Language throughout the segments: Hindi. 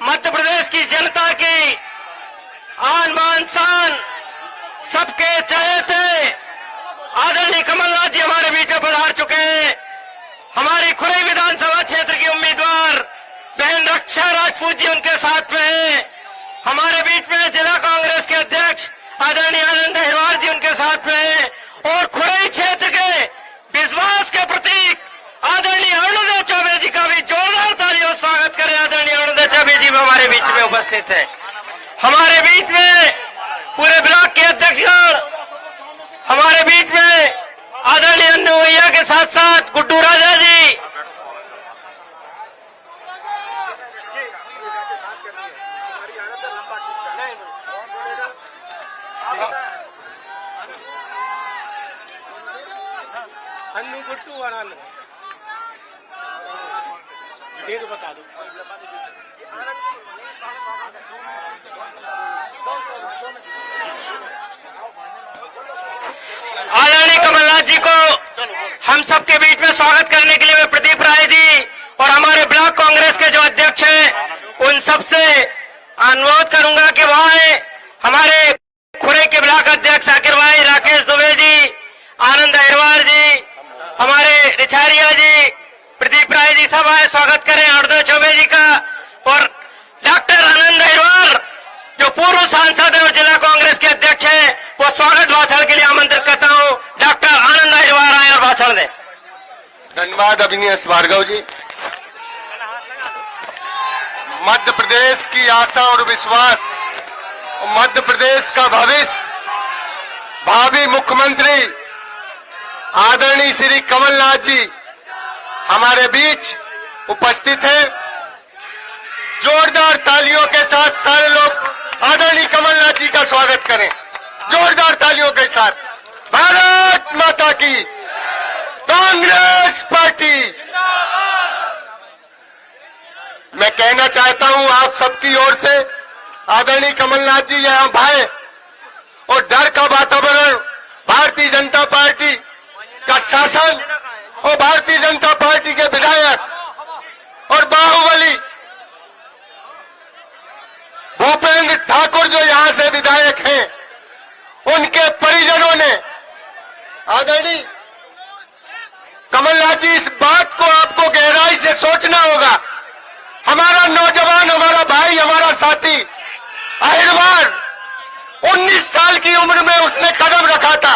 मध्य प्रदेश की जनता की आन बान शान सबके चहेते आदरणीय कमलनाथ जी हमारे बीच में पधार चुके हैं। हमारी खुरई विधानसभा क्षेत्र की उम्मीदवार बहन रक्षा राजपूत जी उनके साथ में हैं। हमारे बीच में जिला कांग्रेस के अध्यक्ष आदरणीय आनंद अहिरवार जी उनके साथ में हैं और खुरई क्षेत्र के विश्वास के प्रतीक आदरणीय अरुणोदय चौबे जी का भी जोरदार तालियों से स्वागत करें। आदरणीय अरुणोदय चौबे जी हमारे बीच में उपस्थित है। हमारे बीच में पूरे ब्लॉक के अध्यक्षगण, हमारे बीच में आदरणीय अन्नू भैया के साथ साथ गुड्डू राजा जी, अन्नू गुड्डू और अन्नू ये तो बता दो। आदरणीय कमलनाथ जी को हम सबके बीच में स्वागत करने के लिए मैं प्रदीप राय जी और हमारे ब्लॉक कांग्रेस के जो अध्यक्ष हैं उन सब से अनुरोध करूंगा कि वह आए। हमारे खुरई के ब्लॉक अध्यक्ष आकिर भाई, राकेश दुबे जी, आनंद अहिरवार जी, हमारे रिछारिया जी, प्रदीप राय जी सब आए, स्वागत करें अरुणोदय चौबे जी का। और डॉक्टर आनंद अहिरवार जो पूर्व सांसद है और जिला कांग्रेस के अध्यक्ष हैं, वो स्वागत भाषण के लिए आमंत्रित करता हूं। डॉक्टर आनंद अहिरवार आए और भाषण दें। धन्यवाद अविनाश भार्गव जी। मध्य प्रदेश की आशा और विश्वास, मध्य प्रदेश का भविष्य, भावी मुख्यमंत्री आदरणीय श्री कमलनाथ जी हमारे बीच उपस्थित हैं। जोरदार तालियों के साथ सारे लोग आदरणीय कमलनाथ जी का स्वागत करें, जोरदार तालियों के साथ। भारत माता की, कांग्रेस पार्टी। मैं कहना चाहता हूं आप सबकी ओर से, आदरणीय कमलनाथ जी यहां भय और डर का वातावरण, भारतीय जनता पार्टी का शासन और भारतीय जनता पार्टी के विधायक और बाहुबली भूपेंद्र ठाकुर जो यहां से विधायक हैं, उनके परिजनों ने, आदरणीय कमलनाथ जी इस बात को आपको गहराई से सोचना होगा। हमारा नौजवान, हमारा भाई, हमारा साथी अहिरवार 19 साल की उम्र में उसने कदम रखा था,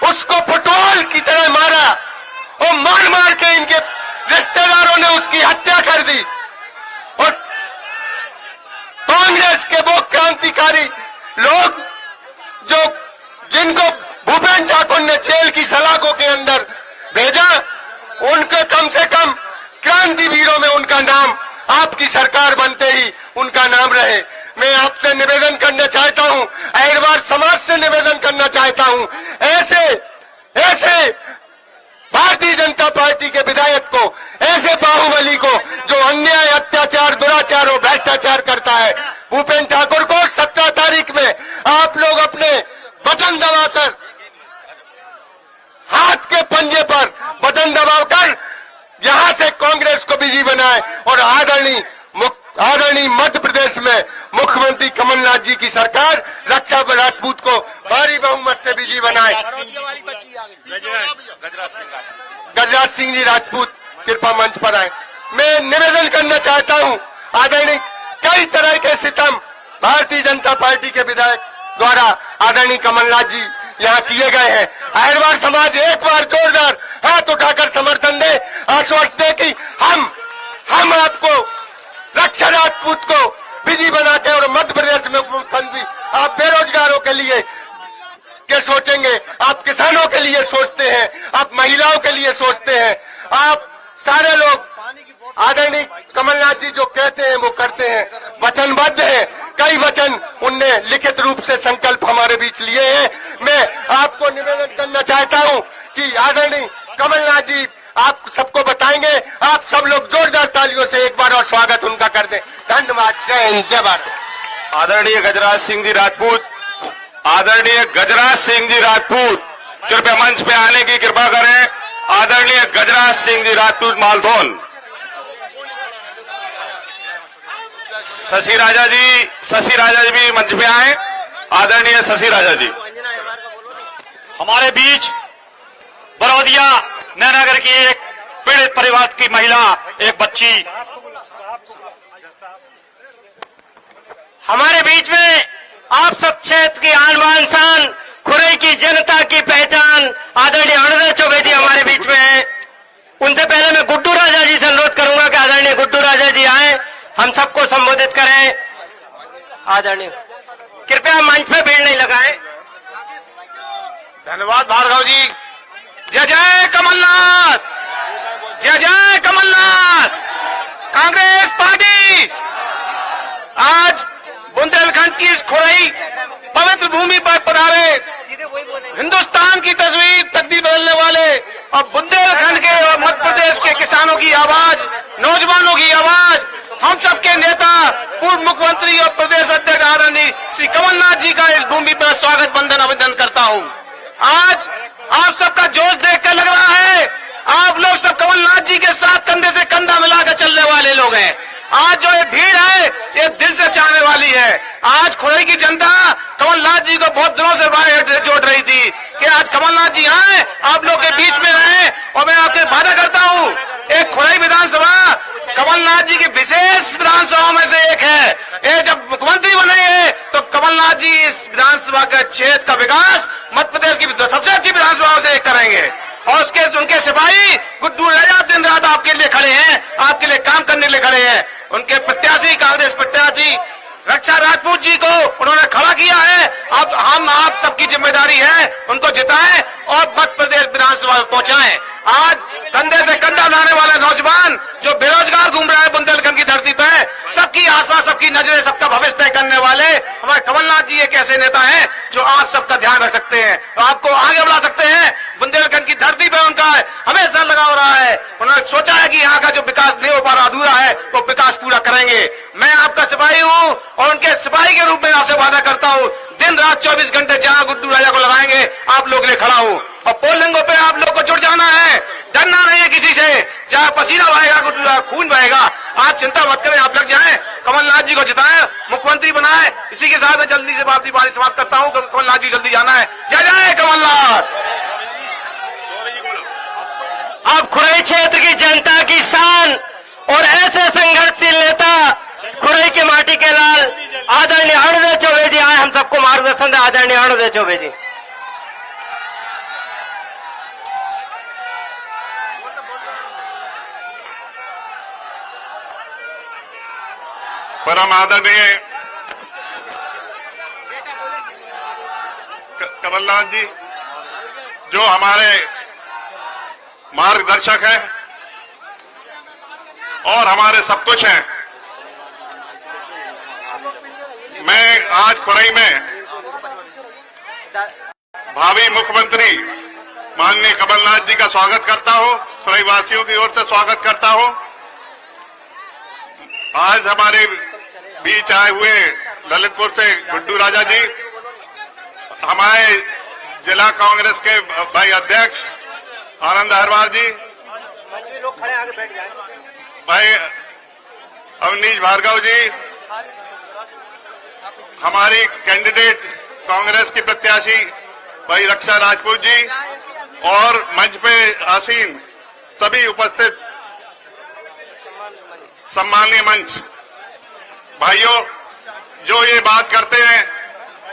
उसको फुटबॉल की तरह मारा और मार मार के इनके रिश्तेदारों ने उसकी हत्या कर दी। और कांग्रेस के वो क्रांतिकारी लोग जो जिनको भूपेंद्र ठाकुर ने जेल की सलाखों के अंदर भेजा, उनके कम से कम क्रांतिवीरों में उनका नाम आपकी सरकार बनते ही उनका नाम रहे। मैं आपसे निवेदन करना चाहता हूं, अहिरवार समाज से निवेदन करना चाहता हूं, ऐसे भारतीय जनता पार्टी के विधायक को, ऐसे बाहुबली को जो अन्याय, अत्याचार, दुराचार और भ्रष्टाचार करता है, भूपेंद्र ठाकुर को 17 तारीख में आप लोग अपने बटन दबाकर, हाथ के पंजे पर बटन दबाकर यहां से कांग्रेस को बिजी बनाए और आदरणीय मध्य प्रदेश में मुख्यमंत्री कमलनाथ जी की सरकार रक्षा राजपूत को भारी बहुमत से बिजी बनाए। गजराज सिंह जी राजपूत कृपा मंच पर आए। मैं निवेदन करना चाहता हूं, आदरणीय कई तरह के सितम भारतीय जनता पार्टी के विधायक द्वारा आदरणीय कमलनाथ जी यहाँ किए गए हैं। अहिरवार समाज एक बार जोरदार हाथ उठाकर समर्थन दे, आश्वस्त दे कि हम आपको रक्षा राजपूत को बिजी बनाते और मध्य प्रदेश में मुख्यमंत्री, आप बेरोजगारों के लिए क्या सोचेंगे, आप किसानों के लिए सोचते हैं, आप महिलाओं के लिए सोचते हैं, आप सारे लोग आदरणीय कमलनाथ जी जो कहते हैं वो करते हैं, वचनबद्ध हैं। कई वचन उनने लिखित रूप से संकल्प हमारे बीच लिए हैं। मैं आपको निवेदन करना चाहता हूं कि आदरणीय कमलनाथ जी आप सबको बताएंगे। आप सब लोग जोरदार तालियों से एक बार और स्वागत उनका कर दें। धन्यवाद। जय हिंद, जय भारत। आदरणीय गजराज सिंह जी राजपूत, आदरणीय गजराज सिंह जी राजपूत कृपया मंच पे आने की कृपा करें। आदरणीय गजराज सिंह जी राजपूत मालथोन। शशि राजा जी भी मंच पे आए। आदरणीय शशि राजा जी। हमारे बीच बरौदिया नैनागर की एक पीड़ित परिवार की महिला, एक बच्ची हमारे बीच में, आप सब क्षेत्र की आन बान शान, खुरई की जनता की पहचान आदरणीय अरुणोदय चौबे जी हमारे बीच में है। उनसे पहले मैं गुड्डू राजा जी से अनुरोध करूंगा कि आदरणीय गुड्डू राजा जी आए, हम सबको संबोधित करें। आदरणीय कृपया मंच पे भीड़ नहीं लगाएं। धन्यवाद भार्गव जी। जय जय कमलनाथ, जय जय कमलनाथ। कांग्रेस पार्टी आज बुंदेलखंड की इस खुरई पवित्र भूमि पर पधारे, हिंदुस्तान की तकदीर बदलने वाले और बुंदेलखंड के और मध्य प्रदेश के किसानों की आवाज, नौजवानों की आवाज, हम सबके नेता पूर्व मुख्यमंत्री और प्रदेश अध्यक्ष आदरणीय श्री कमलनाथ जी का इस भूमि पर स्वागत बंदन अभिनंदन करता हूं। आज आप सबका जोश देखकर लग रहा है आप लोग सब कमलनाथ जी के साथ कंधे से कंधा मिलाकर चलने वाले लोग हैं। आज जो ये भीड़ है ये दिल से चाहने वाली है। आज खुरई की जनता कमलनाथ जी को बहुत दिनों से बाहर जोड़ रही थी कि आज कमलनाथ जी आए, आप लोग के बीच में रहे, और मैं आपके वादा करता हूं एक खुरई विधानसभा कमलनाथ जी की विशेष विधानसभाओं में से एक है। ये जब मुख्यमंत्री बनेंगे तो कमलनाथ जी इस विधानसभा के क्षेत्र का विकास मध्य प्रदेश की सबसे अच्छी विधानसभाओं से एक करेंगे। और उनके सिपाही गुड्डू राजा दिन रात आपके लिए खड़े हैं, आपके लिए काम करने के लिए खड़े हैं। उनके प्रत्याशी, कांग्रेस प्रत्याशी रक्षा राजपूत जी को उन्होंने खड़ा किया है। अब हम आप सबकी जिम्मेदारी है उनको जिताएं और मध्य प्रदेश विधानसभा में पहुंचाएं। आज कंधे से कंधा लाने वाले नौजवान जो बेरोजगार घूम रहा है बुंदेलखंड की धरती पे, सबकी आशा, सबकी नजरें, सबका भविष्य तय करने वाले हमारे कमलनाथ जी एक ऐसे नेता हैं जो आप सबका ध्यान रख सकते हैं, आपको आगे बढ़ा सकते हैं। बुंदेलखंड की धरती पे उनका हमेशा लगाव रहा है। उन्होंने सोचा है कि यहाँ का जो विकास नहीं हो पा रहा, अधूरा है, वो विकास पूरा करेंगे। मैं आपका सिपाही हूँ और उनके सिपाही के रूप में आपसे वादा करता हूँ दिन रात 24 घंटे जहाँ गुड्डू राजा को लगाएंगे आप लोग लिए खड़ा हूँ। और पोलिंगों पे आप लोग को जुड़ जाना है, डरना नहीं है किसी से, चाहे पसीना बहेगा, गुड्डू खून बहेगा, आप चिंता मत करें, आप लग जाएं, कमलनाथ जी को जिताएं, मुख्यमंत्री बनाएं। इसी के साथ मैं जल्दी से अपनी बात समाप्त करता हूँ, कमलनाथ जी जल्दी जाना है। जय जय कमलनाथ। अब खुरई क्षेत्र की जनता की शान और ऐसे संघर्षशील नेता खुरई की माटी के लाल आदरणीय अरुणोदय चौबे जी आए, हम सबको मार्गदर्शन दे। आदरणीय अरुणोदय चौबे जी। परम आदरणीय कमलनाथ जी जो हमारे मार्गदर्शक हैं और हमारे सब कुछ हैं। मैं आज खुरई में भावी मुख्यमंत्री माननीय कमलनाथ जी का स्वागत करता हूं, खुरई वासियों की ओर से स्वागत करता हूं। आज हमारे बीच आए हुए ललितपुर से गुड्डू राजा जी, हमारे जिला कांग्रेस के भाई अध्यक्ष आनंद अहरवाल जी, भाई अवनीश भार्गव जी, हमारी कैंडिडेट कांग्रेस की प्रत्याशी भाई रक्षा राजपूत जी और मंच पे आसीन सभी उपस्थित सम्माननीय मंच भाइयों, जो ये बात करते हैं,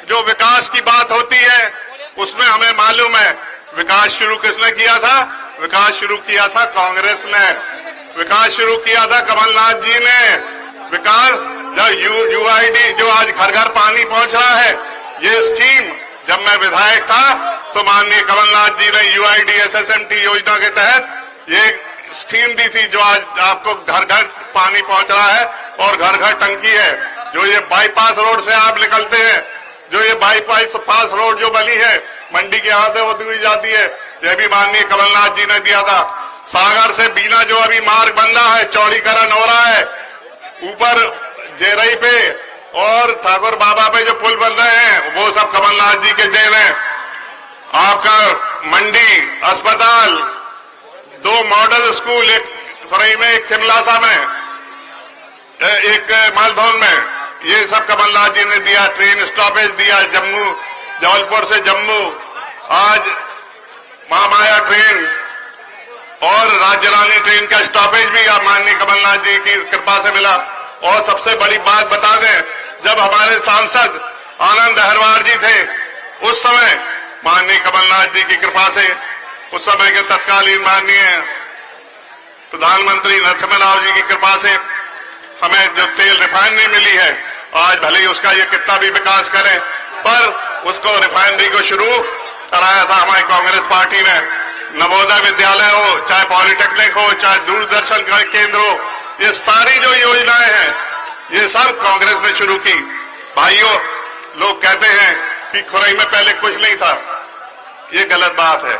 जो विकास की बात होती है, उसमें हमें मालूम है विकास शुरू किसने किया था। विकास शुरू किया था कांग्रेस ने, विकास शुरू किया था कमलनाथ जी ने। विकास जब यूआईडी जो आज घर घर पानी पहुंच रहा है, ये स्कीम जब मैं विधायक था तो माननीय कमलनाथ जी ने यूआईडी एसएसएमटी योजना के तहत ये स्कीम दी थी, जो आज आपको घर घर पानी पहुंच रहा है और घर घर टंकी है। जो ये बाईपास रोड से आप निकलते हैं, जो ये बाईपास रोड जो बनी है मंडी के यहाँ से होती हुई जाती है, यह भी माननीय कमलनाथ जी ने दिया था। सागर से बीना जो अभी मार्ग बन रहा है, चौड़ीकरण हो रहा है, ऊपर जेरई पे और ठाकुर बाबा पे जो पुल बन रहे हैं, वो सब कमलनाथ जी के देन है। आपका मंडी अस्पताल, 2 मॉडल स्कूल, एक खुरई में एक खिमलासा में, एक मालधौन में ये सब कमलनाथ जी ने दिया, ट्रेन स्टॉपेज दिया, जम्मू जबलपुर से जम्मू, आज महामाया ट्रेन और राज्य रानी ट्रेन का स्टॉपेज भी माननीय कमलनाथ जी की कृपा से मिला। और सबसे बड़ी बात बता दें, जब हमारे सांसद आनंद अहरवार जी थे उस समय माननीय कमलनाथ जी की कृपा से, उस समय के तत्कालीन माननीय प्रधानमंत्री नरसिम्हा राव जी की कृपा से हमें जो तेल रिफाइनरी मिली है, आज भले ही उसका ये कितना भी विकास करे, पर उसको रिफाइनरी को शुरू कराया था हमारी कांग्रेस पार्टी ने। नवोदय विद्यालय हो, चाहे पॉलिटेक्निक हो, चाहे दूरदर्शन का केंद्र हो, ये सारी जो योजनाएं हैं ये सब कांग्रेस ने शुरू की। भाइयों, लोग कहते हैं कि खुरई में पहले कुछ नहीं था, ये गलत बात है।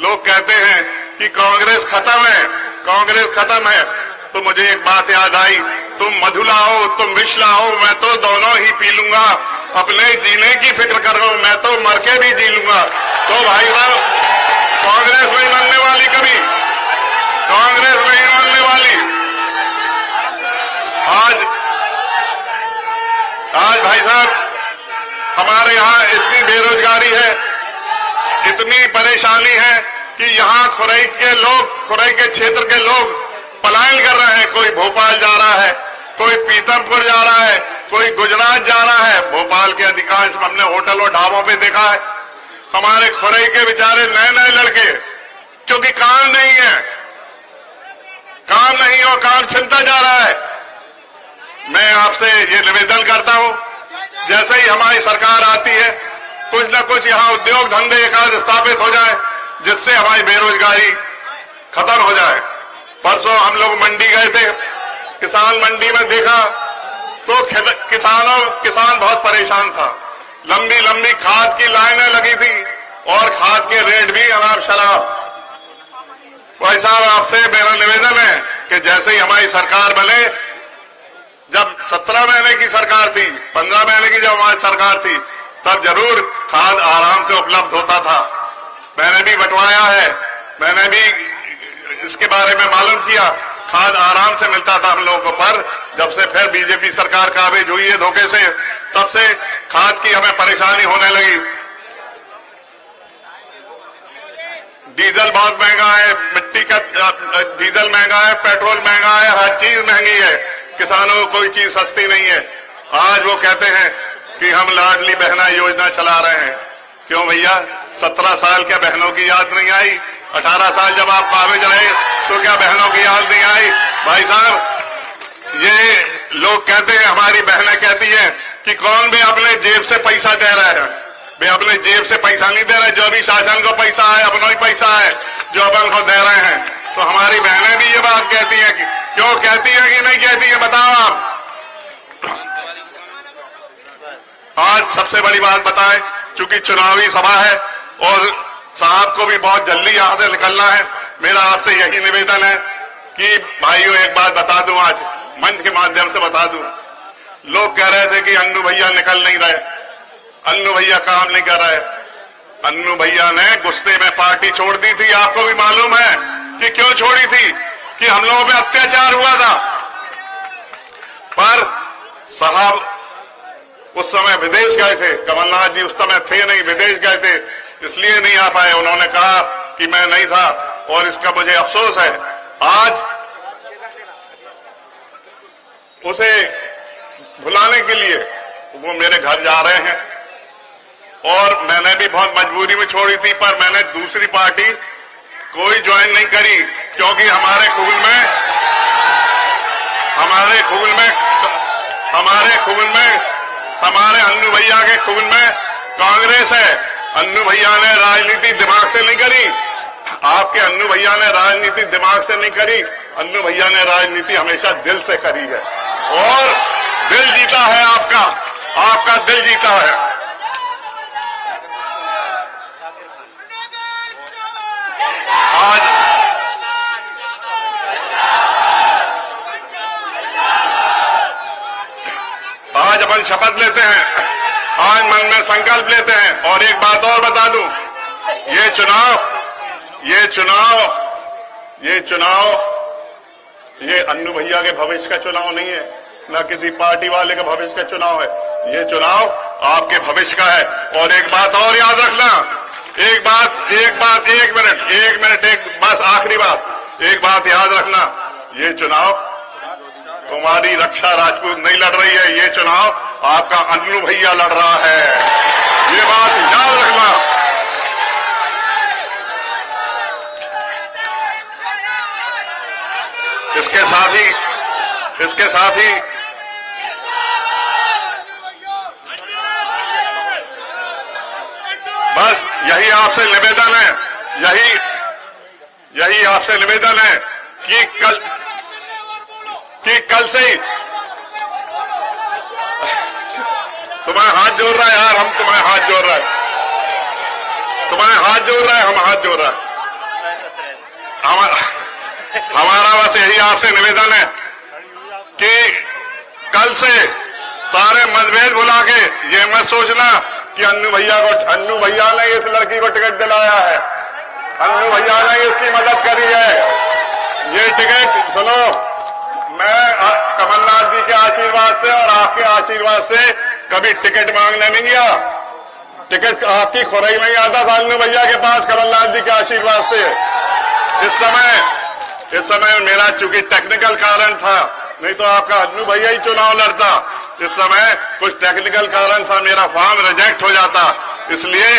लोग कहते हैं कि कांग्रेस खत्म है, कांग्रेस खत्म है, तो मुझे एक बात याद आई, तुम मधु लाओ, तुम विष लाओ, मैं तो दोनों ही पी लूंगा, अपने जीने की फिक्र कर रहा हूं, मैं तो मर के भी जी लूंगा। तो भाई साहब, कांग्रेस नहीं बनने वाली कभी, कांग्रेस नहीं बनने वाली। आज भाई साहब, हमारे यहाँ इतनी बेरोजगारी है, इतनी परेशानी है कि यहाँ खुरई के लोग, खुरई के क्षेत्र के लोग पलायन कर रहे हैं। कोई भोपाल जा रहा है, कोई पीतमपुर जा रहा है, कोई गुजरात जा रहा है। भोपाल के अधिकांश हमने होटल और ढाबों पे देखा है। हमारे खुरई के बेचारे नए नए लड़के, क्योंकि काम नहीं है, काम नहीं और काम छिनता जा रहा है। मैं आपसे ये निवेदन करता हूं, जैसे ही हमारी सरकार आती है, कुछ न कुछ यहाँ उद्योग धंधे एकाध स्थापित हो जाए, जिससे हमारी बेरोजगारी खत्म हो जाए। परसों हम लोग मंडी गए थे, किसान मंडी में देखा तो किसान बहुत परेशान था। लंबी लंबी खाद की लाइनें लगी थी और खाद के रेट भी अनाप शनाप। भाई साहब, आपसे मेरा निवेदन है कि जैसे ही हमारी सरकार बने, जब 17 महीने की सरकार थी, 15 महीने की जब हमारी सरकार थी, तब जरूर खाद आराम से उपलब्ध होता था। मैंने भी बंटवाया है, मैंने भी इसके बारे में मालूम किया, खाद आराम से मिलता था हम लोगों को। पर जब से फिर बीजेपी सरकार काबिज हुई है धोखे से, तब से खाद की हमें परेशानी होने लगी। डीजल बहुत महंगा है, मिट्टी का डीजल महंगा है, पेट्रोल महंगा है, हर चीज महंगी है। किसानों को कोई चीज सस्ती नहीं है। आज वो कहते हैं कि हम लाडली बहना योजना चला रहे हैं। क्यों भैया, 17 साल क्या बहनों की याद नहीं आई? 18 साल जब आप काबिज रहे तो क्या बहनों की याद नहीं आई? भाई साहब, ये लोग कहते हैं, हमारी बहनें कहती हैं कि कौन भी अपने जेब से पैसा दे रहा है। वे अपने जेब से पैसा नहीं दे रहे, जो भी शासन को पैसा है अपना ही पैसा है जो अपन को दे रहे हैं। तो हमारी बहनें भी ये बात कहती हैं कि क्यों कहती है कि नहीं कहती है, बताओ आप। आज सबसे बड़ी बात बताएं, चूंकि चुनावी सभा है और साहब को भी बहुत जल्दी यहां से निकलना है, मेरा आपसे यही निवेदन है कि भाइयों, एक बात बता दूं, आज मंच के माध्यम से बता दूं। लोग कह रहे थे कि अन्नू भैया निकल नहीं रहे, अन्नू भैया काम नहीं कर रहे। अन्नू भैया ने गुस्से में पार्टी छोड़ दी थी। आपको भी मालूम है कि क्यों छोड़ी थी? कि हम लोगों पे अत्याचार हुआ था। पर साहब उस समय विदेश गए थे, कमलनाथ जी उस समय थे नहीं, विदेश गए थे, इसलिए नहीं आ पाए। उन्होंने कहा कि मैं नहीं था और इसका मुझे अफसोस है। आज उसे भुलाने के लिए वो मेरे घर जा रहे हैं और मैंने भी बहुत मजबूरी में छोड़ी थी, पर मैंने दूसरी पार्टी कोई ज्वाइन नहीं करी, क्योंकि हमारे खून में हमारे अन्नू भैया के खून में कांग्रेस है। अन्नू भैया ने राजनीति दिमाग से नहीं करी, आपके अन्नू भैया ने राजनीति दिमाग से नहीं करी, अन्नू भैया ने राजनीति हमेशा दिल से करी है और दिल जीता है आपका दिल जीता है। आज अपन शपथ लेते हैं, आज मन में संकल्प लेते हैं। और एक बात और बता दूं, ये चुनाव ये अन्नू भैया के भविष्य का चुनाव नहीं है, न किसी पार्टी वाले का भविष्य का चुनाव है। ये चुनाव आपके भविष्य का है। और एक बात और याद रखना, एक मिनट, बस आखिरी बात, एक बात याद रखना, ये चुनाव तुम्हारी रक्षा राजपूत नहीं लड़ रही है, ये चुनाव आपका अन्नू भैया लड़ रहा है। ये बात याद रखना। इसके साथ ही बस यही आपसे निवेदन है, यही आपसे निवेदन है कि कल से ही तुम्हारे हाथ जोड़ रहा है यार, हम तुम्हारे हाथ जोड़ रहा है, हम हाथ जोड़ रहा है। हमारा बस यही आपसे निवेदन है कि कल से सारे मतभेद भुला के ये मत सोचना कि अन्नू भैया ने इस लड़की को टिकट दिलाया है, अन्नू भैया ने इसकी मदद करी है। ये टिकट सुनो, मैं कमलनाथ जी के आशीर्वाद से और आपके आशीर्वाद से कभी टिकट मांगने नहीं गया। टिकट आपकी खुरई में ही आता था अन्नू भैया के पास, कमलनाथ जी के आशीर्वाद से। इस समय मेरा चूंकि टेक्निकल कारण था, नहीं तो आपका अन्नू भैया ही चुनाव लड़ता। इस समय कुछ टेक्निकल कारण था, मेरा फॉर्म रिजेक्ट हो जाता, इसलिए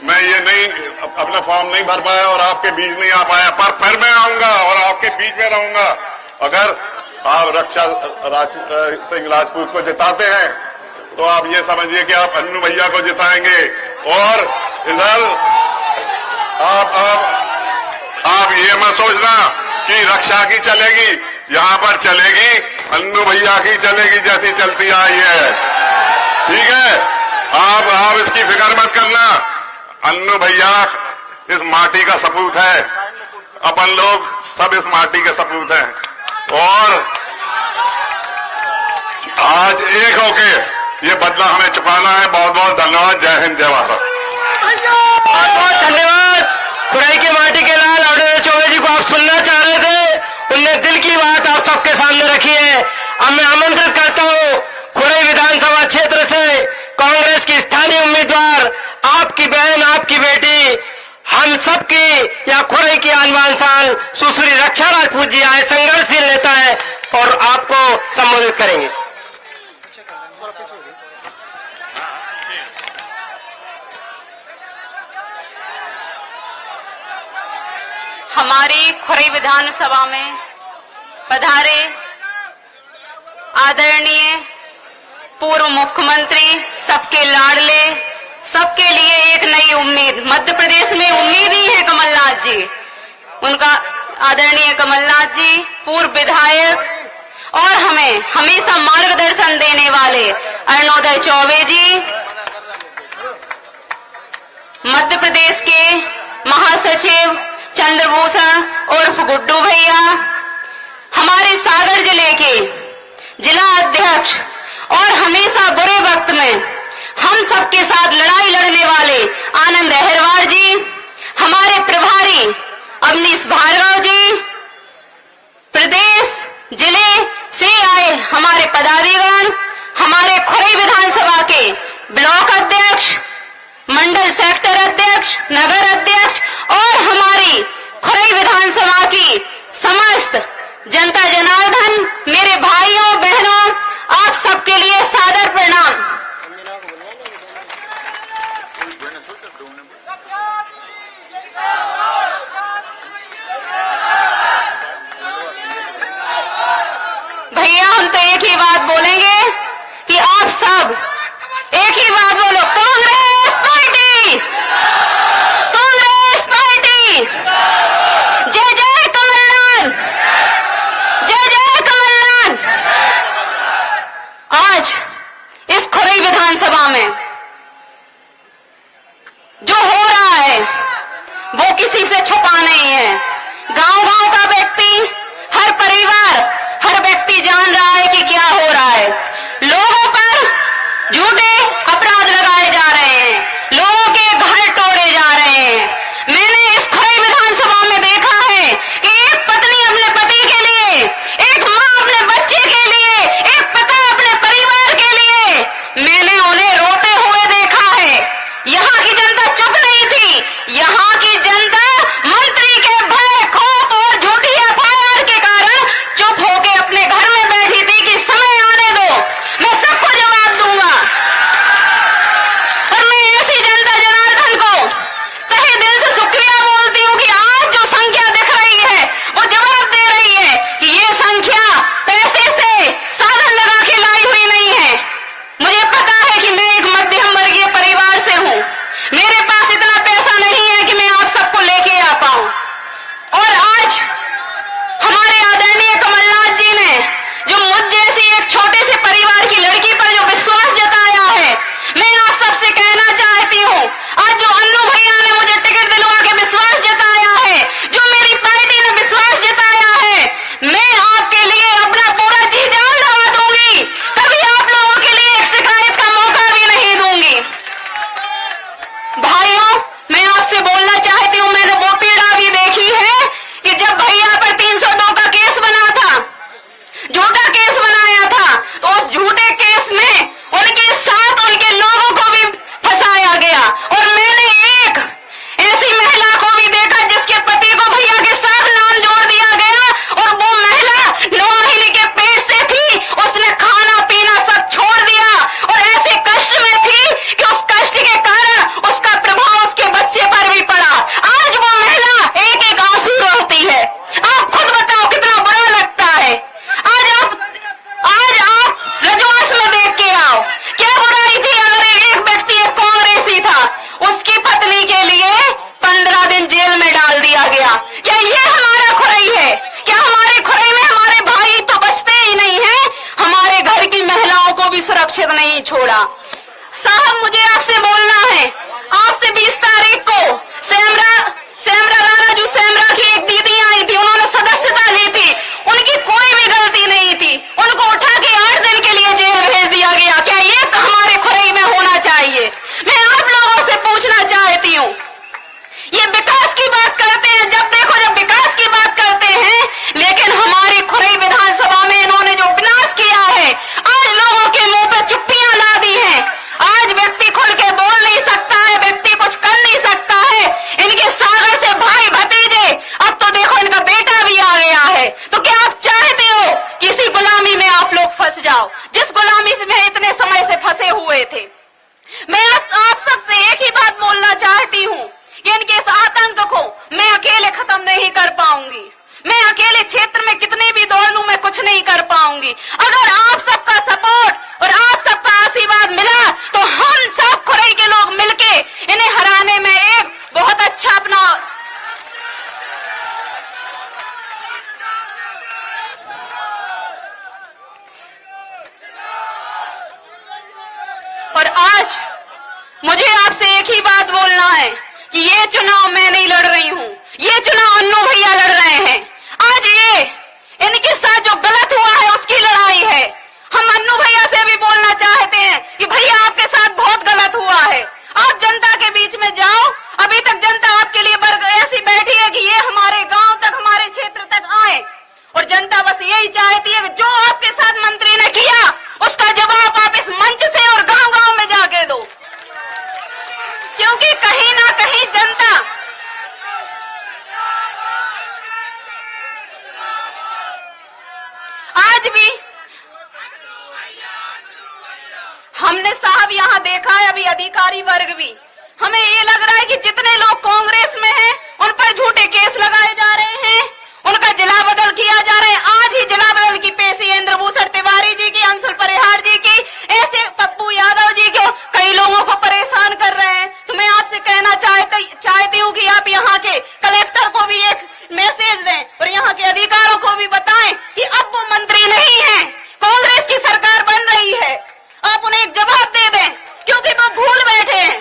मैं ये नहीं अपना फॉर्म नहीं भर पाया और आपके बीच नहीं आ पाया। पर फिर मैं आऊंगा और आपके बीच में रहूंगा। अगर आप रक्षा सिंह राजपूत को जिताते हैं तो आप ये समझिए कि आप अन्नू भैया को जिताएंगे। और इधर आप ये मत सोचना कि रक्षा की चलेगी, यहां पर चलेगी अन्नू भैया की चलेगी, जैसी चलती आई है। ठीक है, आप इसकी फिक्र मत करना। अन्नू भैया इस माटी का सपूत है, अपन लोग सब इस माटी के सपूत हैं। और आज एक होके ये बदला हमें चुकाना है। बहुत बहुत धन्यवाद। जय हिंद, जय भारत। बहुत बहुत धन्यवाद। खुराई की माटी के लाल आदरणीय चौबे जी को आप सुनना चाह रहे थे, उनने दिल की बात आप सबके सामने रखी है। अब मैं आमंत्रित करता हूं खुराई विधानसभा क्षेत्र से कांग्रेस की स्थानीय उम्मीदवार, आपकी बहन, आपकी बेटी, हम सबकी या खुराई की आन शान सुश्री रक्षा राजपूत जी आए, संघर्षशील नेता है और आपको संबोधित करेंगे। हमारी खुराई विधानसभा में पधारे आदरणीय पूर्व मुख्यमंत्री, सबके लाडले, सबके लिए एक नई उम्मीद, मध्य प्रदेश में उम्मीद ही है कमलनाथ जी। उनका आदरणीय कमलनाथ जी पूर्व विधायक और हमें हमेशा मार्गदर्शन देने वाले अरुणोदय चौबे जी, मध्य प्रदेश के महासचिव चंद्रभूषण उर्फ गुड्डू भैया, हमारे सागर जिले के जिला अध्यक्ष और हमेशा बुरे वक्त में हम सबके साथ लड़ाई लड़ने वाले आनंद अहिरवार जी, हमारे प्रभारी अवनीश भार्गव जी, प्रदेश जिले से आए हमारे पदाधिकारी, हमारे खुराई विधानसभा के ब्लॉक अध्यक्ष, मंडल सेक्टर अध्यक्ष, नगर अध्यक्ष और हमारी खुराई विधानसभा की समस्त जनता जनार्दन, मेरे भाइयों बहनों, आप सबके लिए सादर प्रणाम। भैया हम तो एक ही बात बोलेंगे कि आप सब एक ही बात बोलो, कांग्रेस पार्टी, कांग्रेस भी सुरक्षित नहीं छोड़ा। साहब, मुझे आपसे बोलना है, आपसे 20 तारीख को सेमरा रानाजू सेमरा की एक दीदी आई थी, उन्होंने सदस्यता ली थी, उनकी कोई भी गलती नहीं थी, उनको उठा के 8 दिन के लिए जेल भेज दिया गया। क्या ये हमारे खुरई में होना चाहिए? मैं आप लोगों से पूछना चाहती हूँ, ये विकास की बात करते हैं, जब विकास की बात करते हैं, लेकिन हमारी खुरई विधानसभा में इन्होंने जो विनाश किया है, आज लोगों के मुंह पे चुप्पियां ला दी हैं। आज व्यक्ति खुल के बोल नहीं सकता है, व्यक्ति कुछ कर नहीं सकता है। इनके सागर से भाई भतीजे, अब तो देखो इनका बेटा भी आ गया है। तो क्या आप चाहते हो किसी गुलामी में आप लोग फंस जाओ, जिस गुलामी में इतने समय से फंसे हुए थे? मैं आप सबसे एक ही बात बोलना चाहती हूँ कि इनके इस आतंक को मैं अकेले खत्म नहीं कर पाऊंगी। मैं अकेले क्षेत्र में कितने भी दौड़ लूं, मैं कुछ नहीं कर पाऊंगी। अगर आप सबका सपोर्ट और आप सबका आशीर्वाद मिला तो हम सब खुरई के लोग मिलके इन्हें हराने में एक बहुत अच्छा अपना और आज मुझे आपसे एक ही बात बोलना है कि ये चुनाव मैं नहीं लड़ रही हूँ, ये चुनाव अन्नू भैया लड़ रहे हैं। आज ये इनके साथ जो गलत हुआ है उसकी लड़ाई है। हम अन्नू भैया से भी बोलना चाहते हैं कि भैया आपके साथ बहुत गलत हुआ है, आप जनता के बीच में जाओ। अभी तक जनता आपके लिए ऐसी बैठी है कि ये हमारे गांव तक, हमारे क्षेत्र तक आए, और जनता बस यही चाहती है कि जो आपके साथ मंत्री ने किया उसका जवाब आप इस मंच से और गांव गांव में जाके दो, क्योंकि कहीं ना कहीं जनता आज भी, हमने साहब यहाँ देखा है, अभी अधिकारी वर्ग भी, हमें ये लग रहा है कि जितने लोग कांग्रेस में हैं उन पर झूठे केस लगाए जा रहे हैं, उनका जिला बदल किया जा रहा है। आज ही जिला बदल की पेशी इंद्रभूषण तिवारी जी की, अंशुल परिहार जी की, ऐसे पप्पू यादव जी को कई लोगों को परेशान कर रहे हैं। तो मैं आपसे कहना चाहती हूँ कि आप यहाँ के कलेक्टर को भी एक मैसेज दें और यहाँ के अधिकारियों को भी बताएं कि अब वो मंत्री नहीं है, कांग्रेस की सरकार बन रही है। आप उन्हें एक जवाब दे दें, क्योंकि वो भूल बैठे हैं।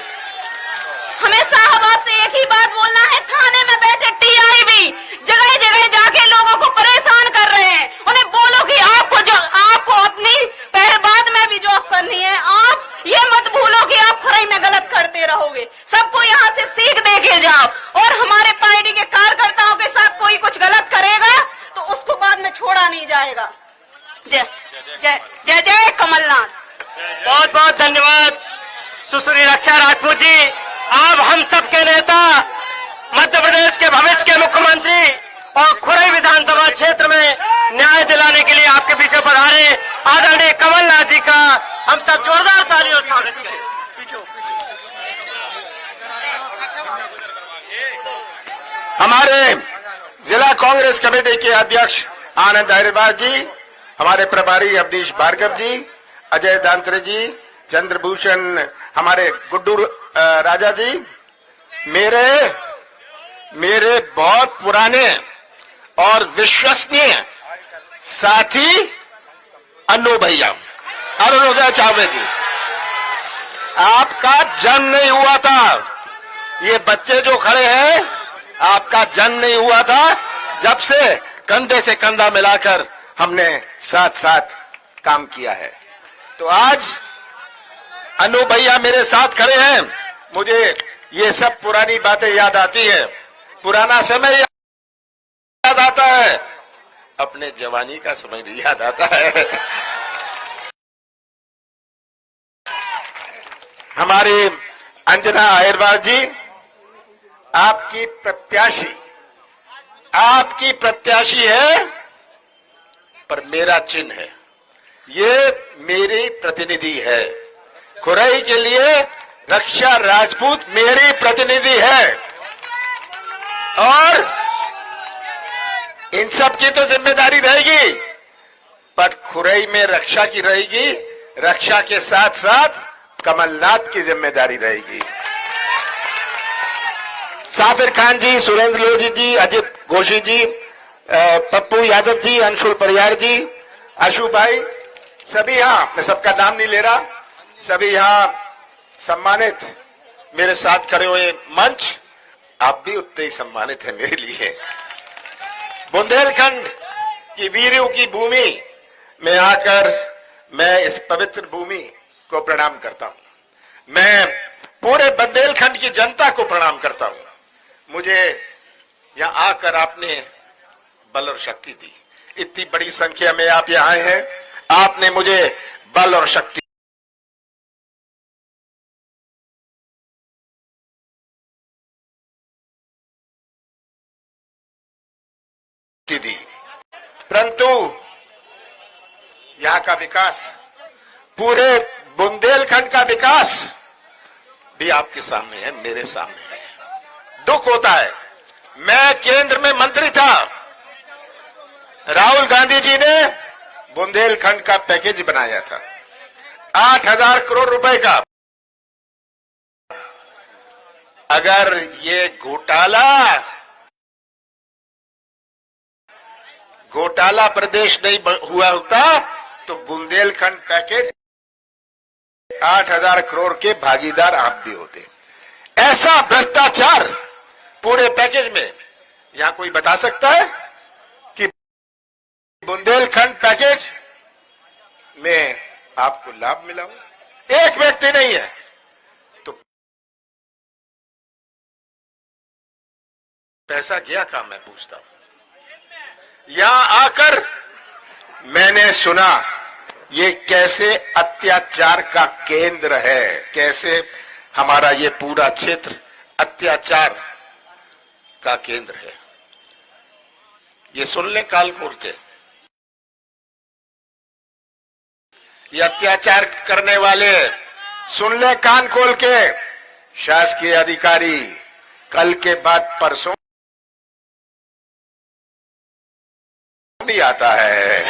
हमें साहब आपसे एक ही बात बोलना है, थाने में बैठे टीआई भी जगह जगह जाके लोगों को परेशान कर रहे हैं। उन्हें बोलो कि आपको अपनी बाद में भी जॉब करनी है, आप ये मत भूलो कि आप खुरई में गलत करते रहोगे। सबको यहाँ से सीख दे के जाओ, और हमारे पार्टी के कार्यकर्ताओं के साथ कोई कुछ गलत करेगा तो उसको बाद में छोड़ा नहीं जाएगा। जय जय जय जय कमलनाथ। बहुत बहुत धन्यवाद सुश्री रक्षा राजपूत जी। आप हम सबके नेता, मध्य प्रदेश के भविष्य के मुख्यमंत्री और खुरई विधानसभा क्षेत्र में न्याय दिलाने के लिए आपके बीच पधारे आदरणीय कमलनाथ जी का हम सब जोरदार तालियों से स्वागत करें। हमारे जिला कांग्रेस कमेटी के अध्यक्ष आनंद अहिरवार जी, हमारे प्रभारी अवनीश भार्गव जी, अजय दांत्रे जी, चंद्रभूषण, हमारे गुड्डू राजा जी, मेरे बहुत पुराने और विश्वसनीय साथी अन्नू भैया, अरुणोदय चावले जी, आपका जन्म नहीं हुआ था, ये बच्चे जो खड़े हैं आपका जन्म नहीं हुआ था, जब से कंधे से कंधा मिलाकर हमने साथ साथ काम किया है। तो आज अन्नू भैया मेरे साथ खड़े हैं, मुझे ये सब पुरानी बातें याद आती है, पुराना समय याद आता है, अपने जवानी का समय भी याद आता है। हमारी अंजना अहिरवार जी, आपकी प्रत्याशी है, पर मेरा चिन्ह है, ये मेरी प्रतिनिधि है। खुरई के लिए रक्षा राजपूत मेरी प्रतिनिधि है, और इन सब की तो जिम्मेदारी रहेगी, पर खुरई में रक्षा की रहेगी, रक्षा के साथ साथ कमलनाथ की जिम्मेदारी रहेगी। साफिर खान जी, सुरेंद्र लोधी जी, अजित घोषी जी, पप्पू यादव जी, अंशुल परिहार जी, आशु भाई, सभी यहाँ, मैं सबका नाम नहीं ले रहा, सभी यहाँ सम्मानित मेरे साथ खड़े हुए मंच, आप भी उतने ही सम्मानित हैं मेरे लिए। बुंदेलखंड की वीरों की भूमि में आकर मैं इस पवित्र भूमि को प्रणाम करता हूं। मैं पूरे बुंदेलखंड की जनता को प्रणाम करता हूं। मुझे यहां आकर आपने बल और शक्ति दी। इतनी बड़ी संख्या में आप यहां आए हैं, आपने मुझे बल और शक्ति दी, परंतु यहां का विकास, पूरे बुंदेलखंड का विकास भी आपके सामने है, मेरे सामने है। दुख होता है, मैं केंद्र में मंत्री था, राहुल गांधी जी ने बुंदेलखंड का पैकेज बनाया था 8,000 करोड़ रुपए का। अगर ये घोटाला प्रदेश नहीं हुआ होता तो बुंदेलखंड पैकेज 8,000 करोड़ के भागीदार आप भी होते। ऐसा भ्रष्टाचार पूरे पैकेज में, यहां कोई बता सकता है कि बुंदेलखंड पैकेज में आपको लाभ मिला हो? एक व्यक्ति नहीं है। तो पैसा गया कहां, मैं पूछता हूं। यहां आकर मैंने सुना ये कैसे अत्याचार का केंद्र है, कैसे हमारा ये पूरा क्षेत्र अत्याचार का केंद्र है। ये सुन ले काल खोल के, ये अत्याचार करने वाले सुन ले कान खोल के। शासकीय अधिकारी कल के बाद परसों भी आता है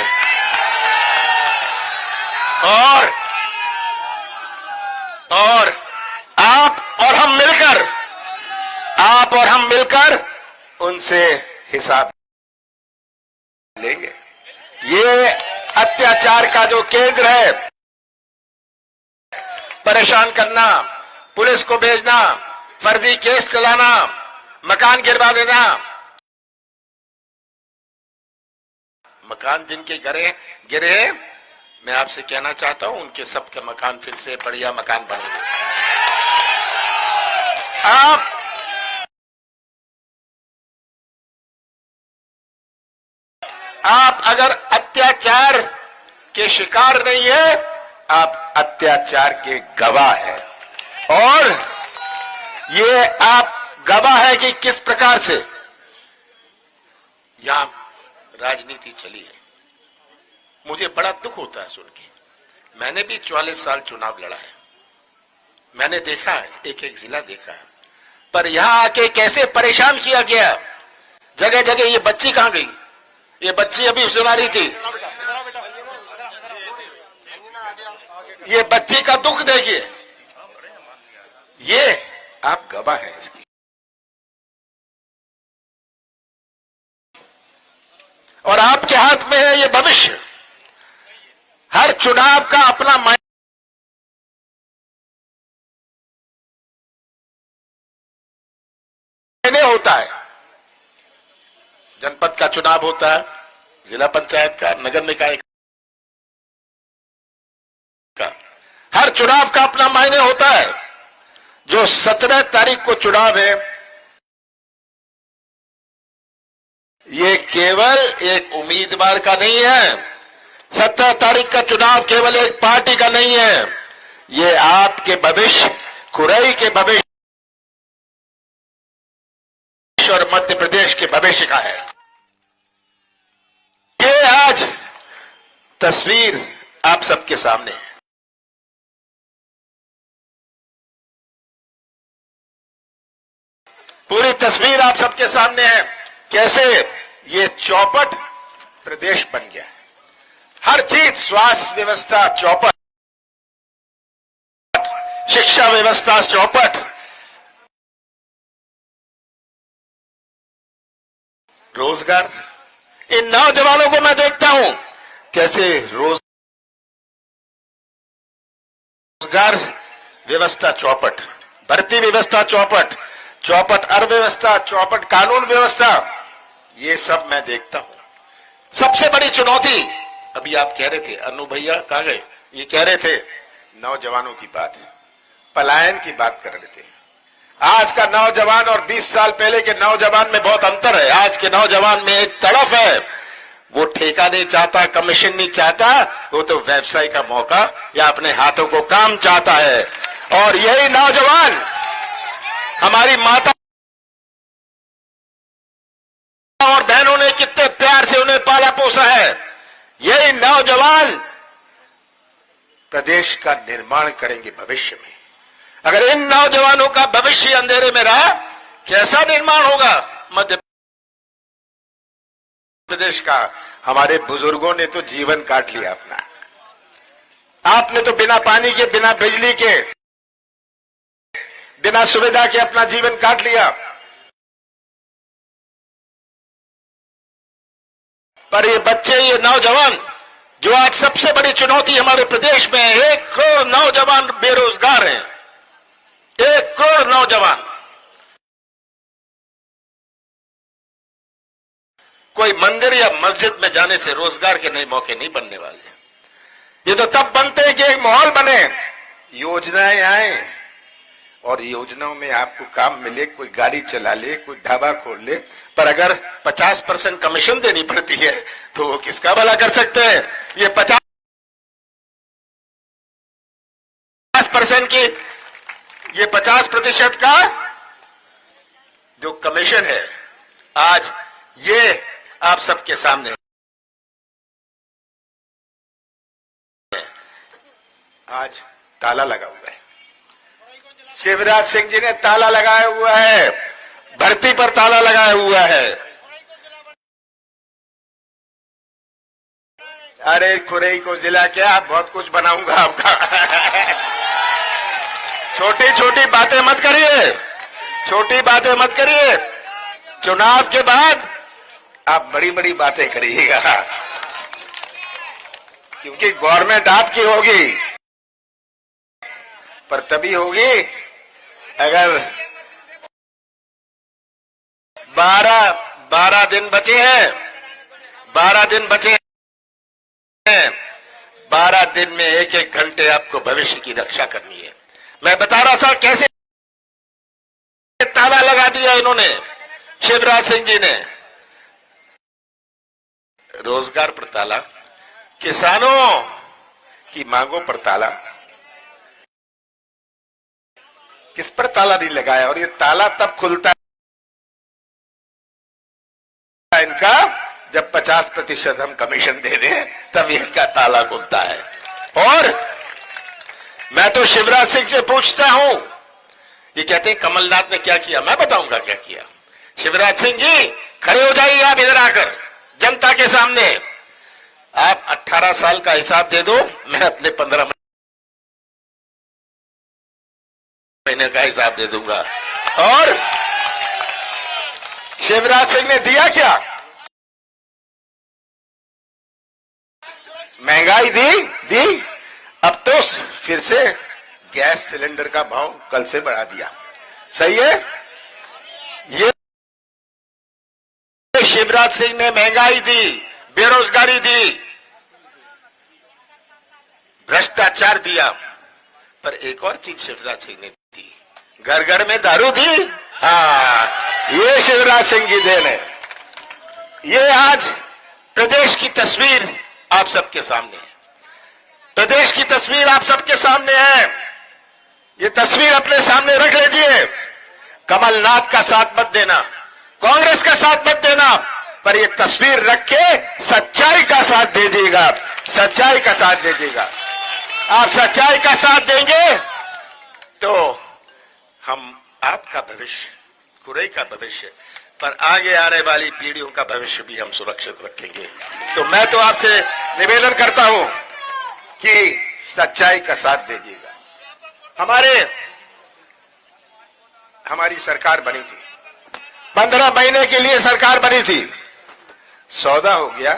और आप और हम मिलकर उनसे हिसाब लेंगे। ये अत्याचार का जो केंद्र है, परेशान करना, पुलिस को भेजना, फर्जी केस चलाना, मकान गिरवा देना, मकान जिनके गिरे, मैं आपसे कहना चाहता हूं उनके सबके मकान फिर से बढ़िया मकान बनेंगे। आप अगर अत्याचार के शिकार नहीं है, आप अत्याचार के गवाह हैं। और ये आप गवाह है कि किस प्रकार से यहां राजनीति चली है। मुझे बड़ा दुख होता है सुन के। मैंने भी 44 साल चुनाव लड़ा है, मैंने देखा है, एक एक जिला देखा है, पर यहां आके कैसे परेशान किया गया। जगह जगह ये बच्ची कहां गई? ये बच्ची अभी सुना रही थी, ये बच्ची का दुख देखिए। ये आप गवाह हैं इसकी। और आपके हाथ में है ये भविष्य। हर चुनाव का अपना मायने होता है। जनपद का चुनाव होता है, जिला पंचायत का, नगर निकाय का। हर चुनाव का अपना मायने होता है। जो 17 तारीख को चुनाव है, ये केवल एक उम्मीदवार का नहीं है। 17 तारीख का चुनाव केवल एक पार्टी का नहीं है, ये आपके भविष्य, खुरई के भविष्य और मध्य प्रदेश के भविष्य का है। ये आज तस्वीर आप सबके सामने है। पूरी तस्वीर आप सबके सामने है, कैसे ये चौपट प्रदेश बन गया है। हर चीज, स्वास्थ्य व्यवस्था चौपट, शिक्षा व्यवस्था चौपट, रोजगार। इन नौजवानों को मैं देखता हूं कैसे रोज रोजगार व्यवस्था चौपट, भर्ती व्यवस्था चौपट, चौपट अर्थव्यवस्था, चौपट कानून व्यवस्था, ये सब मैं देखता हूं। सबसे बड़ी चुनौती, अभी आप कह रहे थे, अनु भैया कहाँ गए, ये कह रहे थे नौजवानों की बात, पलायन की बात कर रहे थे। आज का नौजवान और 20 साल पहले के नौजवान में बहुत अंतर है। आज के नौजवान में एक तड़फ है, वो ठेका नहीं चाहता, कमीशन नहीं चाहता, वो तो व्यवसाय का मौका या अपने हाथों को काम चाहता है। और यही नौजवान, हमारी माता और बहनों ने कितने प्यार से उन्हें पाला पोसा है, यही नौजवान प्रदेश का निर्माण करेंगे भविष्य में। अगर इन नौजवानों का भविष्य अंधेरे में रहा, कैसा निर्माण होगा मध्य प्रदेश का। हमारे बुजुर्गों ने तो जीवन काट लिया अपना, आपने तो बिना पानी के, बिना बिजली के, बिना सुविधा के अपना जीवन काट लिया। पर ये बच्चे, ये नौजवान, जो आज सबसे बड़ी चुनौती हमारे प्रदेश में है, 1 करोड़ नौजवान बेरोजगार हैं, 1 करोड़ नौजवान। कोई मंदिर या मस्जिद में जाने से रोजगार के नए मौके नहीं बनने वाले। ये तो तब बनते हैं कि एक माहौल बने, योजनाएं आए और योजनाओं में आपको काम मिले, कोई गाड़ी चला ले, कोई ढाबा खोल ले, पर अगर 50% कमीशन देनी पड़ती है तो वो किसका भला कर सकते हैं। ये 50% की, ये 50% का जो कमीशन है, आज ये आप सबके सामने आज ताला लगा हुआ है। शिवराज सिंह जी ने ताला लगाया हुआ है, भर्ती पर ताला लगाया हुआ है। अरे खुरई को जिला क्या, बहुत कुछ बनाऊंगा आपका। छोटी छोटी बातें मत करिए, छोटी बातें मत करिए। चुनाव के बाद आप बड़ी बड़ी बातें करिएगा, क्योंकि गवर्नमेंट आपकी होगी, पर तभी होगी अगर 12 दिन बचे हैं, 12 दिन बचे हैं, 12 दिन में 1-1 घंटे आपको भविष्य की रक्षा करनी है। मैं बता रहा था कैसे ताला लगा दिया इन्होंने, शिवराज सिंह जी ने। रोजगार पर ताला, किसानों की मांगों पर ताला, किस पर ताला नहीं लगाया। और ये ताला तब खुलता है इनका जब 50% हम कमीशन दे दें, तब इनका ताला खुलता है। और मैं तो शिवराज सिंह से पूछता हूं, ये कहते हैं कमलनाथ ने क्या किया, मैं बताऊंगा क्या किया। शिवराज सिंह जी खड़े हो जाइए आप इधर आकर जनता के सामने, आप 18 साल का हिसाब दे दो, मैं अपने 15 महीने का हिसाब दे दूंगा। और शिवराज सिंह ने दिया क्या, महंगाई दी। अब तो फिर से गैस सिलेंडर का भाव कल से बढ़ा दिया, सही है। ये शिवराज सिंह ने महंगाई दी, बेरोजगारी दी, भ्रष्टाचार दिया, पर एक और चीज शिवराज सिंह ने दी, घर घर में दारू दी। हाँ, ये शिवराज सिंह की देन है। ये आज प्रदेश की तस्वीर आप सबके सामने है, प्रदेश की तस्वीर आप सबके सामने है। ये तस्वीर अपने सामने रख लीजिए। कमलनाथ का साथ मत देना, कांग्रेस का साथ मत देना, पर ये तस्वीर रख के सच्चाई का साथ दीजिएगा, सच्चाई का साथ दीजिएगा। आप सच्चाई का साथ देंगे तो हम आपका भविष्य, खुरई का भविष्य, पर आगे आने वाली पीढ़ियों का भविष्य भी हम सुरक्षित रखेंगे। तो मैं तो आपसे निवेदन करता हूं कि सच्चाई का साथ दीजिएगा। हमारी सरकार बनी थी, 15 महीने के लिए सरकार बनी थी, सौदा हो गया।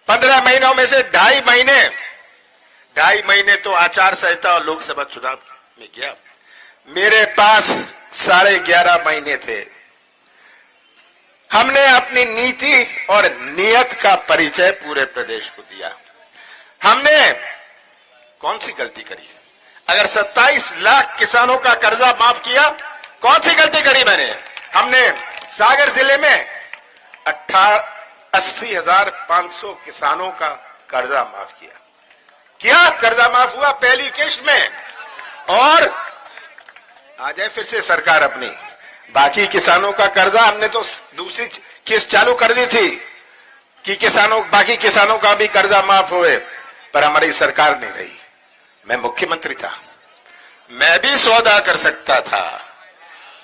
15 महीनों में से 2.5 महीने 2.5 महीने तो आचार संहिता और लोकसभा चुनाव में गया। मेरे पास 11.5 महीने थे। हमने अपनी नीति और नियत का परिचय पूरे प्रदेश को दिया। हमने कौन सी गलती करी? अगर 27 लाख किसानों का कर्जा माफ किया, कौन सी गलती करी मैंने? हमने सागर जिले में 80,500 किसानों का कर्जा माफ किया। क्या कर्जा माफ हुआ पहली किश्त में? और आ जाए फिर से सरकार अपनी, बाकी किसानों का कर्जा हमने तो दूसरी किस्त चालू कर दी थी कि बाकी किसानों का भी कर्जा माफ हुए, पर हमारी सरकार नहीं रही। मैं मुख्यमंत्री था, मैं भी सौदा कर सकता था।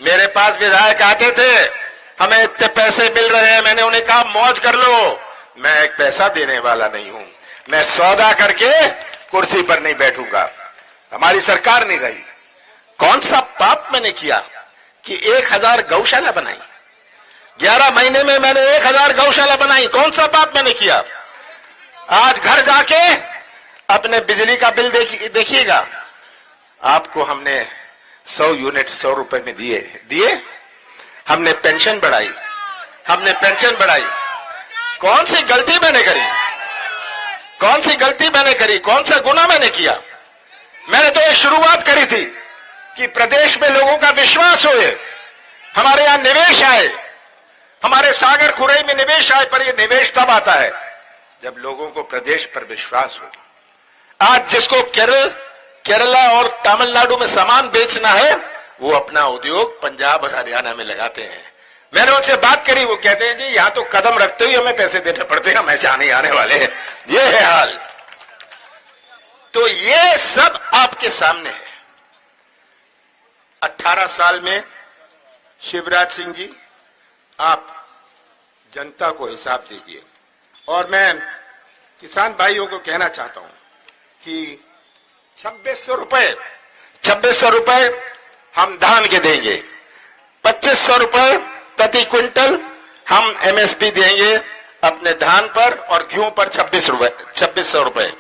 मेरे पास विधायक आते थे, हमें इतने पैसे मिल रहे हैं, मैंने उन्हें कहा मौज कर लो, मैं एक पैसा देने वाला नहीं हूं, मैं सौदा करके कुर्सी पर नहीं बैठूंगा। हमारी सरकार नहीं रही। कौन सा पाप मैंने किया कि 1000 गौशाला बनाई? 11 महीने में मैंने 1000 गौशाला बनाई। कौन सा पाप मैंने किया? आज घर जाके अपने बिजली का बिल देखिएगा, आपको हमने 100 यूनिट 100 रुपए में दिए। हमने पेंशन बढ़ाई। कौन सी गलती मैंने करी? कौन सा गुनाह मैंने किया? मैंने तो एक शुरुआत करी थी कि प्रदेश में लोगों का विश्वास होए, हमारे यहां निवेश आए, हमारे सागर खुरई में निवेश आए। पर यह निवेश तब आता है जब लोगों को प्रदेश पर विश्वास हो। आज जिसको केरला और तमिलनाडु में सामान बेचना है, वो अपना उद्योग पंजाब और हरियाणा में लगाते हैं। मैंने उनसे बात करी, वो कहते हैं जी यहां तो कदम रखते हुए हमें पैसे देने पड़ते हैं, हम ऐसे आने वाले हैं। ये है हाल। तो ये सब आपके सामने है। 18 साल में शिवराज सिंह जी, आप जनता को हिसाब दीजिए। और मैं किसान भाइयों को कहना चाहता हूं कि 2600 रुपए हम धान के देंगे, 2500 रुपए प्रति क्विंटल हम एमएसपी देंगे अपने धान पर, और गेहूं पर 2600 रुपए।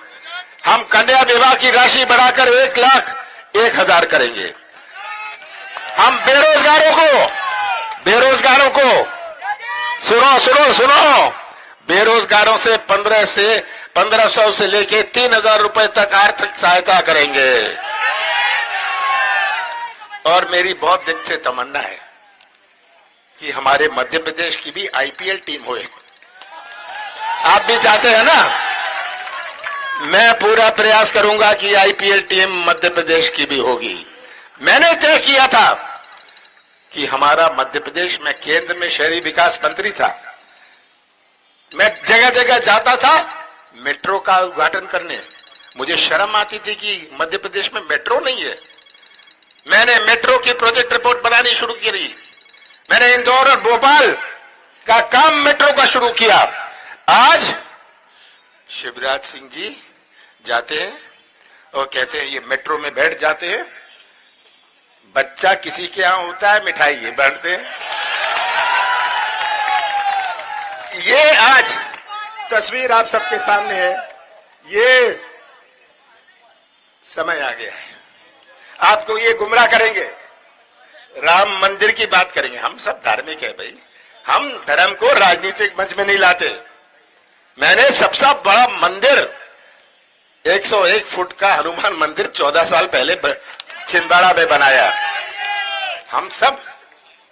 हम कन्या विवाह की राशि बढ़ाकर 1,01,000 करेंगे। हम बेरोजगारों को सुनो, बेरोजगारों से 1500 से लेके 3,000 रुपए तक आर्थिक सहायता करेंगे। और मेरी बहुत दिन से तमन्ना है कि हमारे मध्य प्रदेश की भी आईपीएल टीम होए। आप भी चाहते हैं ना? मैं पूरा प्रयास करूंगा कि आईपीएल टीम मध्य प्रदेश की भी होगी। मैंने तय किया था कि हमारा मध्य प्रदेश में केंद्र में शहरी विकास मंत्री था, मैं जगह जगह जाता था मेट्रो का उद्घाटन करने। मुझे शर्म आती थी कि मध्य प्रदेश में मेट्रो नहीं है। मैंने मेट्रो की प्रोजेक्ट रिपोर्ट बनानी शुरू करी। मैंने इंदौर और भोपाल का काम मेट्रो का शुरू किया। आज शिवराज सिंह जी जाते हैं और कहते हैं ये मेट्रो में बैठ जाते हैं। बच्चा किसी के यहां होता है, मिठाई ये बांटते हैं। ये आज तस्वीर आप सबके सामने है। ये समय आ गया है, आपको ये गुमराह करेंगे, राम मंदिर की बात करेंगे। हम सब धार्मिक है भाई, हम धर्म को राजनीतिक मंच में नहीं लाते। मैंने सबसे बड़ा मंदिर 101 फुट का हनुमान मंदिर 14 साल पहले छिंदवाड़ा में बनाया। हम सब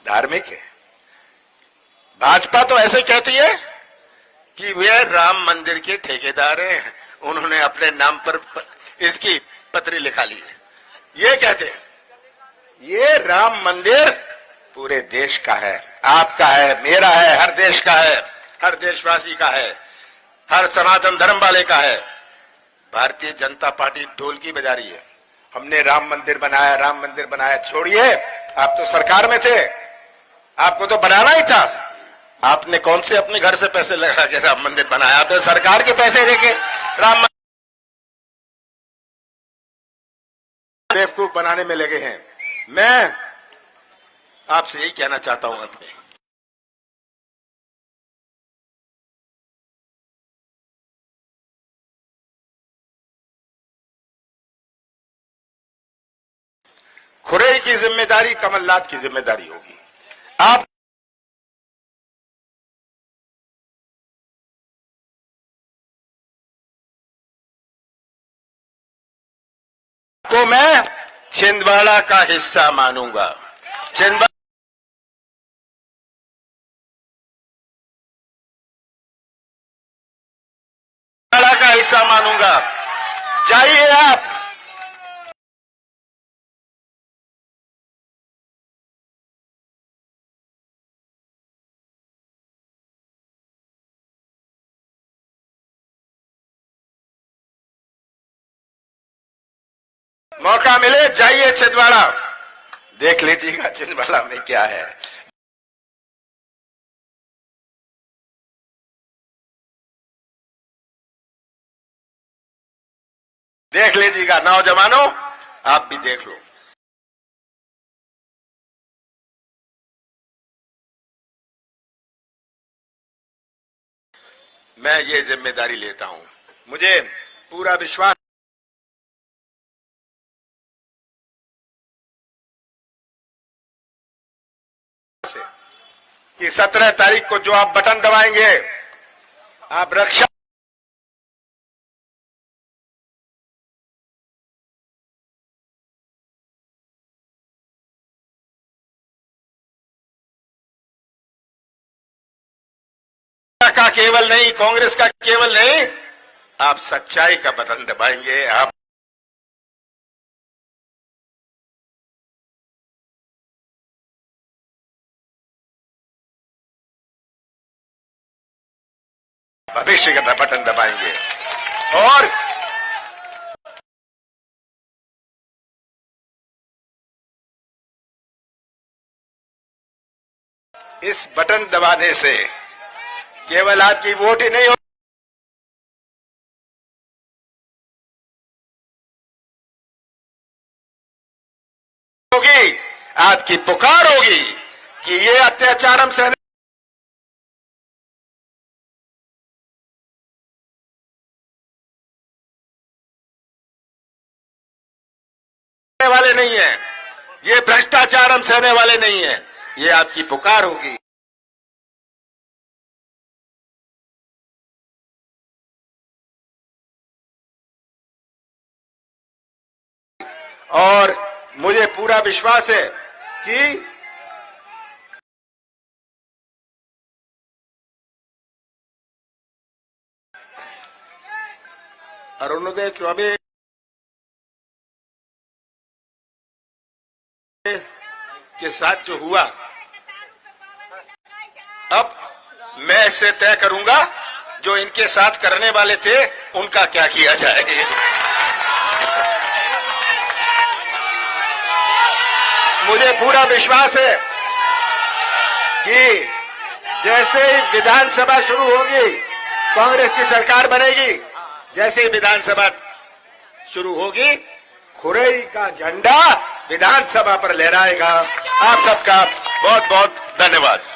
धार्मिक है। भाजपा तो ऐसे कहती है कि वे राम मंदिर के ठेकेदार हैं, उन्होंने अपने नाम पर इसकी पत्री लिखा ली है। ये कहते हैं ये राम मंदिर पूरे देश का है, आपका है, मेरा है, हर देश का है, हर देशवासी का है, हर सनातन धर्म वाले का है। भारतीय जनता पार्टी ढोलकी बजा रही है, हमने राम मंदिर बनाया। छोड़िए, आप तो सरकार में थे, आपको तो बनाना ही था। आपने कौन से अपने घर से पैसे लगा के राम मंदिर बनाया? आपने सरकार के पैसे देके राम मंदिर बेवकूफ बनाने में लगे हैं। मैं आपसे यही कहना चाहता हूं अंत में, खुरई की जिम्मेदारी कमलनाथ की जिम्मेदारी होगी। आप को मैं छिंदवाड़ा का हिस्सा मानूंगा। छिंदवाड़ा का हिस्सा मानूंगा। जाइए आप मौका मिले जाइए छिंदवाड़ा, देख लीजिएगा छिंदवाड़ा में क्या है। देख लीजिएगा नौजवानों, आप भी देख लो। मैं ये जिम्मेदारी लेता हूं। मुझे पूरा विश्वास कि 17 तारीख को जो आप बटन दबाएंगे, आप रक्षा का केवल नहीं, कांग्रेस का केवल नहीं, आप सच्चाई का बटन दबाएंगे। आप भविष्य का बटन दबाएंगे और इस बटन दबाने से केवल आपकी वोट ही नहीं होगी, आपकी पुकार होगी कि ये अत्याचार से वाले नहीं है, ये भ्रष्टाचार हम सहने वाले नहीं है। ये आपकी पुकार होगी। और मुझे पूरा विश्वास है कि अरुणोदय चौबे के साथ जो हुआ, अब मैं इसे तय करूंगा जो इनके साथ करने वाले थे उनका क्या किया जाए। मुझे पूरा विश्वास है कि जैसे ही विधानसभा शुरू होगी, कांग्रेस की सरकार बनेगी, जैसे ही विधानसभा शुरू होगी, खुरई का झंडा विधानसभा पर लहराएगा। आप सबका बहुत बहुत धन्यवाद।